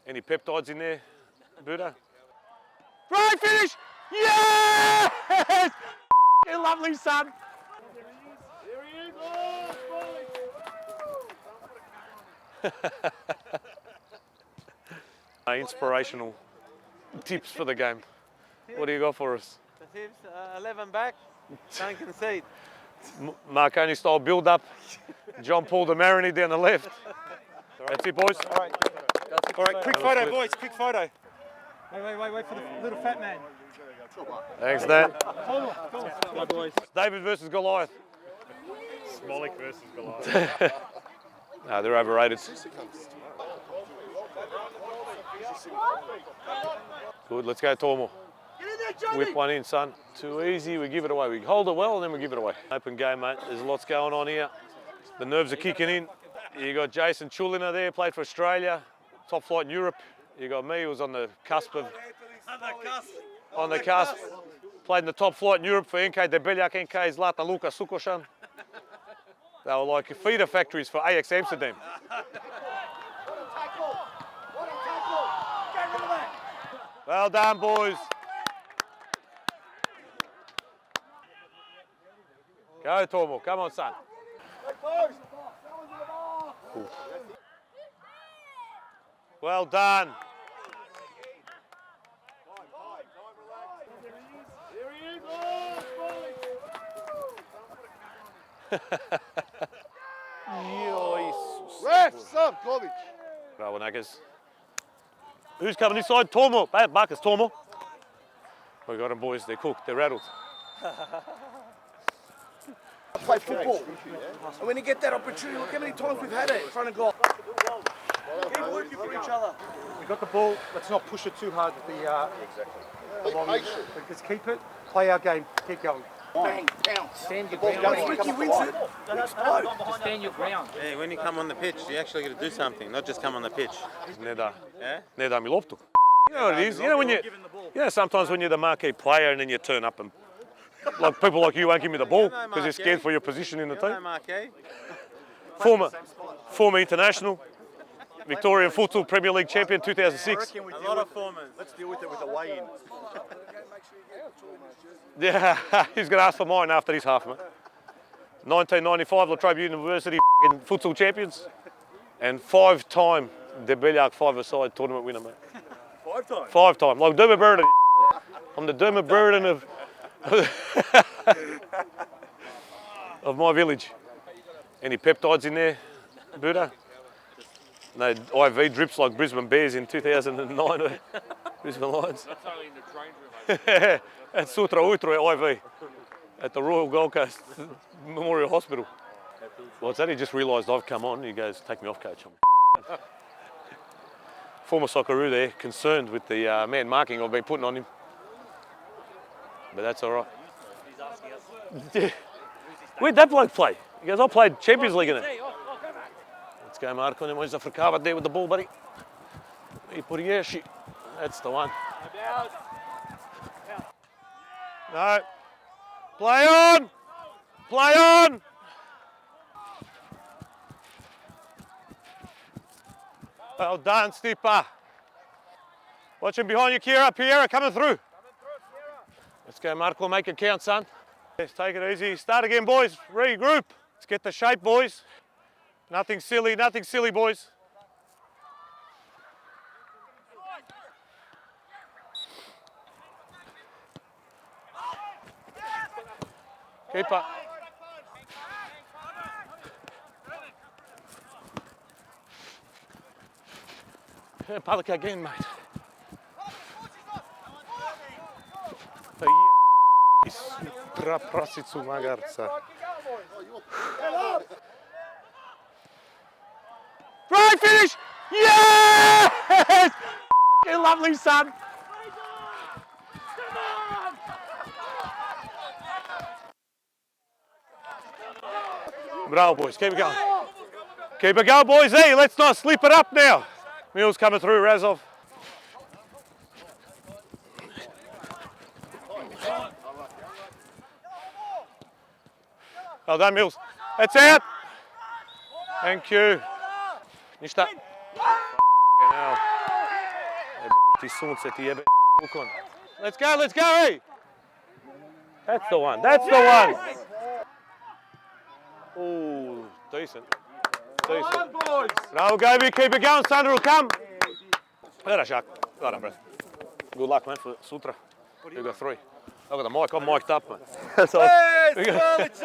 Any peptides in there, Buddha? Right finish! Yes! Lovely, son. There he is. Oh, Smolić. Inspirational tips for the game. What do you got for us? The tips, 11 back, don't concede. Marconi style build up. John Paul the Marini down the left. That's it, boys. All right, quick photo, boys, quick photo. Wait for the little fat man. Thanks, Dan. Go, boys. David versus Goliath. Smolić versus Goliath. No, they're overrated. Good, let's go, Tormo. Whip one in, son. Too easy, we give it away. We hold it well and then we give it away. Open game, mate. There's lots going on here. The nerves are kicking in. You got Jason Chulina there, played for Australia, top flight in Europe. You got me, who was on the cusp of... On the cusp. Played in the top flight in Europe for NK Debeljak, NK Zlata Luka Sukošan. They were like feeder factories for Ajax Amsterdam. Well done, boys. Go, Tormo. Come on, son. Ooh. Well done. There he is. Oh, Smolić. Refs up, Kovic. Bravo, Nagas. Who's coming this side? Tormo. Marcus, Tormo. We got them, boys. They're cooked. They're rattled. Play football. And when you get that opportunity, look how many times we've had it in front of goal. Keep working for each other. We got the ball. Let's not push it too hard with the Exactly. Just keep it. Play our game. Keep going. Bang, bounce. Stand your Once ground. Ricky wins it, we explode. Just stand your ground. Hey, when you come on the pitch, you actually got to do something, not just come on the pitch. Ne da. Yeah? Ne da mi loptu. You know what it is? You know when sometimes when you're the marquee player and then you turn up and like people like you won't give me the ball because you're scared for your position in the team. No, Marquet. Former international, Victorian Futsal Premier League champion 2006. A lot of foremen. Let's deal with it with a weigh-in. Yeah, he's going to ask for mine after this half, mate. 1995 La Trobe University futsal champions and 5-time Debeljak 5-a-side tournament winner, mate. 5 times? 5 times. Like Dermot Burden. I'm the Dermot Burden of of my village. Any peptides in there, Buddha? No IV drips like Brisbane Bears in 2009. Brisbane Lions. That's only in the change room. At Sutra Uitro IV at the Royal Gold Coast Memorial Hospital. What's that? He just realised I've come on. He goes, take me off, coach. Former Socceroo there, concerned with the man marking I've been putting on him. But that's all right. Yeah. Where'd that bloke play? He goes, I played Champions League in it. Let's go, Marko. Nemoj zafrkavati there with the ball, buddy. I poriješi. That's the one. No. Play on! Play on! Well done, Stipa. Watch him behind you, Kira. Piera coming through. Let's go, Marco. Make it count, son. Let's take it easy. Start again, boys. Regroup. Let's get the shape, boys. Nothing silly, boys. Keeper. Palika again, mate. Prasicu magarca. Right finish! Yes! Lovely, son. Bravo, boys. Keep it going. Keep it going, boys. Hey, let's not slip it up now. Mills coming through, Razov. Well done, Mills. That's out. Thank you. Ništa. Ti sunce ti jebe ukon. Let's go, hey! That's the one, that's the one! Ooh, decent. Decent. Bravo, Gaby, keep it going, Sandra will come. Gledaj, Šak. Well done, bro. Good luck, man, for sutra. You got 3. Look at the mic, I'm mic'd up, man. That's all. Hey, Smolić!